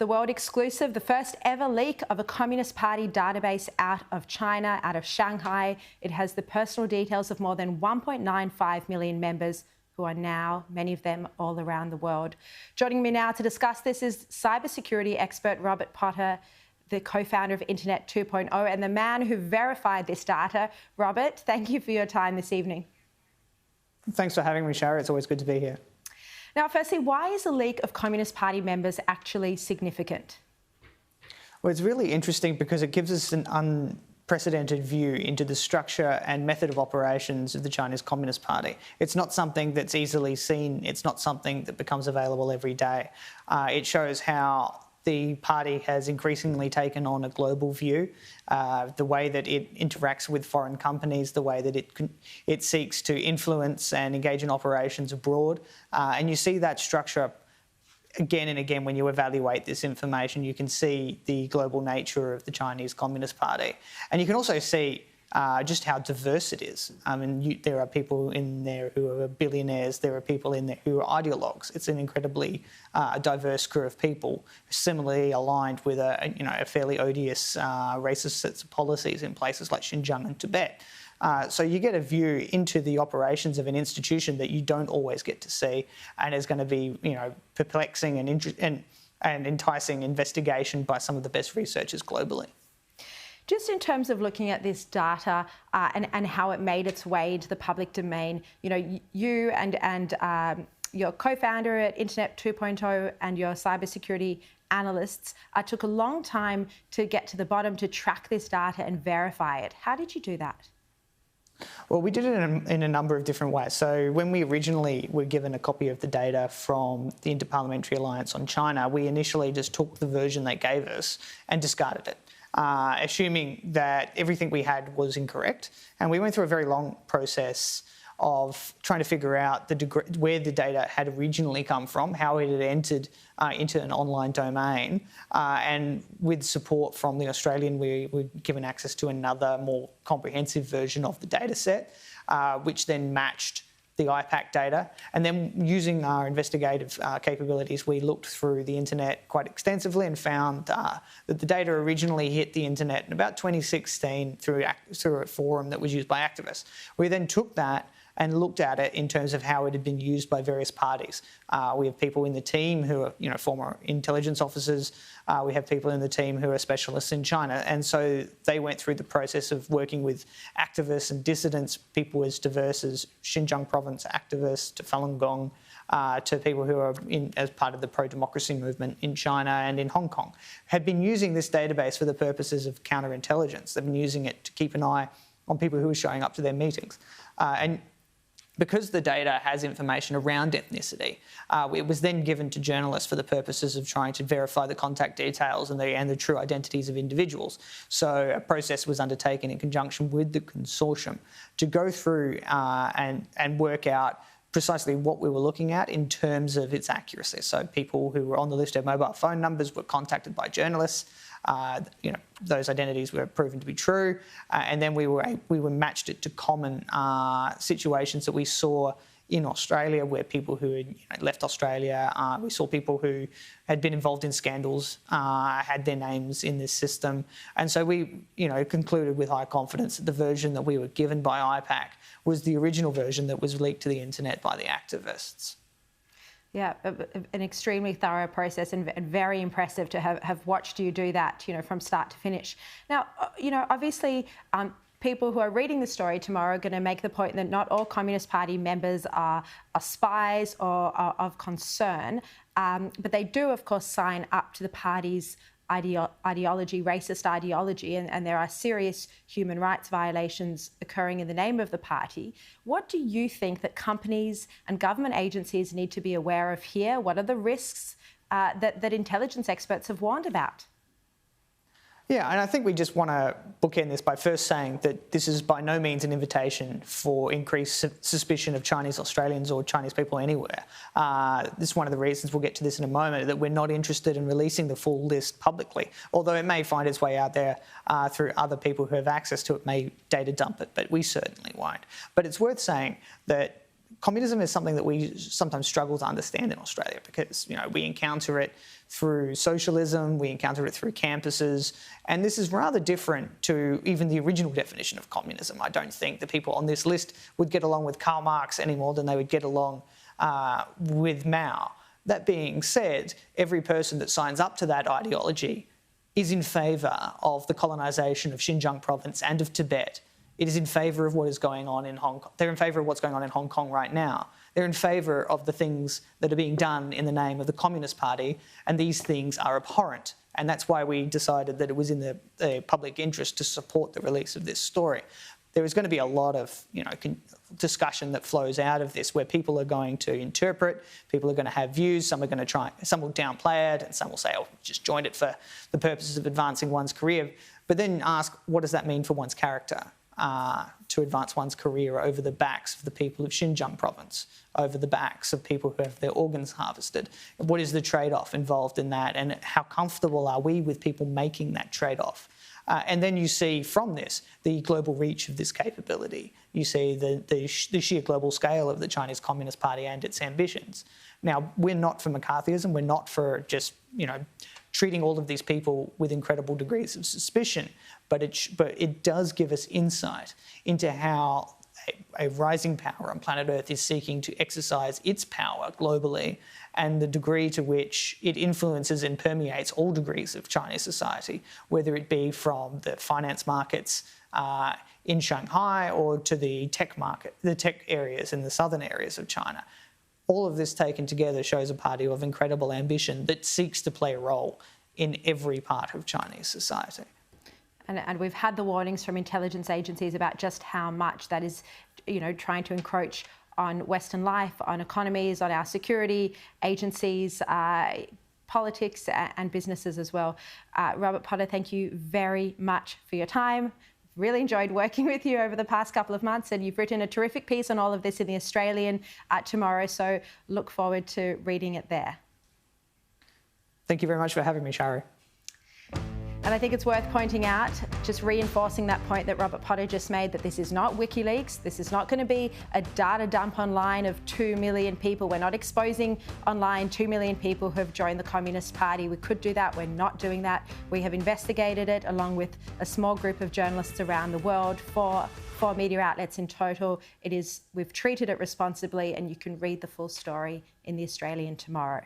the world exclusive, the first ever leak of a Communist Party database out of China, out of Shanghai. It has the personal details of more than 1.95 million members who are now, many of them, all around the world. Joining me now to discuss this is cybersecurity expert Robert Potter, the co-founder of Internet 2.0 and the man who verified this data. Robert, thank you for your time this evening. Thanks for having me, Sharri. It's always good to be here. Now, firstly, why is a leak of Communist Party members actually significant? Well, it's really interesting because it gives us an unprecedented view into the structure and method of operations of the Chinese Communist Party. It's not something that's easily seen. It's not something that becomes available every day. It shows how the party has increasingly taken on a global view, the way that it interacts with foreign companies, the way that it seeks to influence and engage in operations abroad. And you see that structure again and again when you evaluate this information. You can see the global nature of the Chinese Communist Party. And you can also see just how diverse it is. I mean, there are people in there who are billionaires. There are people in there who are ideologues. It's an incredibly diverse crew of people, similarly aligned with a fairly odious racist sets of policies in places like Xinjiang and Tibet. So you get a view into the operations of an institution that you don't always get to see, and is going to be, perplexing and enticing investigation by some of the best researchers globally. Just in terms of looking at this data and how it made its way into the public domain, you and your co-founder at Internet 2.0 and your cybersecurity analysts took a long time to get to the bottom, to track this data and verify it. How did you do that? Well, we did it in a number of different ways. So when we originally were given a copy of the data from the Interparliamentary Alliance on China, we initially just took the version they gave us and discarded it, assuming that everything we had was incorrect. And we went through a very long process of trying to figure out where the data had originally come from, how it had entered into an online domain, and with support from the Australian, we were given access to another more comprehensive version of the data set, which then matched the IPAC data. And then using our investigative capabilities, we looked through the internet quite extensively and found that the data originally hit the internet in about 2016 through a forum that was used by activists. We then took that and looked at it in terms of how it had been used by various parties. We have people in the team who are, former intelligence officers. We have people in the team who are specialists in China. And so they went through the process of working with activists and dissidents, people as diverse as Xinjiang province activists to Falun Gong, to people who are as part of the pro-democracy movement in China and in Hong Kong, had been using this database for the purposes of counterintelligence. They've been using it to keep an eye on people who are showing up to their meetings. And because the data has information around ethnicity, it was then given to journalists for the purposes of trying to verify the contact details and the true identities of individuals. So a process was undertaken in conjunction with the consortium to go through and work out precisely what we were looking at in terms of its accuracy. So people who were on the list of mobile phone numbers were contacted by journalists. Those identities were proven to be true, and then we were matched it to common situations that we saw in Australia, where people who had left Australia, we saw people who had been involved in scandals, had their names in this system, and so we concluded with high confidence that the version that we were given by IPAC was the original version that was leaked to the internet by the activists. Yeah, an extremely thorough process and very impressive to have watched you do that, from start to finish. Now, obviously, people who are reading the story tomorrow are going to make the point that not all Communist Party members are spies or are of concern, but they do, of course, sign up to the party's ideology, racist ideology, and there are serious human rights violations occurring in the name of the party. What do you think that companies and government agencies need to be aware of here? What are the risks that intelligence experts have warned about? Yeah, and I think we just want to bookend this by first saying that this is by no means an invitation for increased suspicion of Chinese Australians or Chinese people anywhere. This is one of the reasons, we'll get to this in a moment, that we're not interested in releasing the full list publicly, although it may find its way out there through other people who have access to it, may data dump it, but we certainly won't. But it's worth saying that communism is something that we sometimes struggle to understand in Australia because, we encounter it through socialism, we encounter it through campuses, and this is rather different to even the original definition of communism. I don't think the people on this list would get along with Karl Marx any more than they would get along with Mao. That being said, every person that signs up to that ideology is in favour of the colonisation of Xinjiang province and of Tibet. It is in favour of what is going on in Hong Kong. They're in favour of what's going on in Hong Kong right now. They're in favour of the things that are being done in the name of the Communist Party, and these things are abhorrent. And that's why we decided that it was in the public interest to support the release of this story. There is going to be a lot of discussion that flows out of this, where people are going to interpret, people are going to have views, some will downplay it, and some will say, oh, just joined it for the purposes of advancing one's career. But then ask, what does that mean for one's character? To advance one's career over the backs of the people of Xinjiang province, over the backs of people who have their organs harvested. What is the trade-off involved in that, and how comfortable are we with people making that trade-off? And then you see from this the global reach of this capability. You see the sheer global scale of the Chinese Communist Party and its ambitions. Now, we're not for McCarthyism. We're not for just, treating all of these people with incredible degrees of suspicion. But it does give us insight into how a rising power on planet Earth is seeking to exercise its power globally, and the degree to which it influences and permeates all degrees of Chinese society, whether it be from the finance markets in Shanghai or to the tech areas in the southern areas of China. All of this taken together shows a party of incredible ambition that seeks to play a role in every part of Chinese society. And we've had the warnings from intelligence agencies about just how much that is, trying to encroach on Western life, on economies, on our security agencies, politics and businesses as well. Robert Potter, thank you very much for your time. Really enjoyed working with you over the past couple of months, and you've written a terrific piece on all of this in The Australian tomorrow, so look forward to reading it there. Thank you very much for having me, Sharri. And I think it's worth pointing out, just reinforcing that point that Robert Potter just made, that this is not WikiLeaks. This is not going to be a data dump online of 2 million people. We're not exposing online 2 million people who have joined the Communist Party. We could do that. We're not doing that. We have investigated it along with a small group of journalists around the world, four media outlets in total. We've treated it responsibly, and you can read the full story in The Australian tomorrow.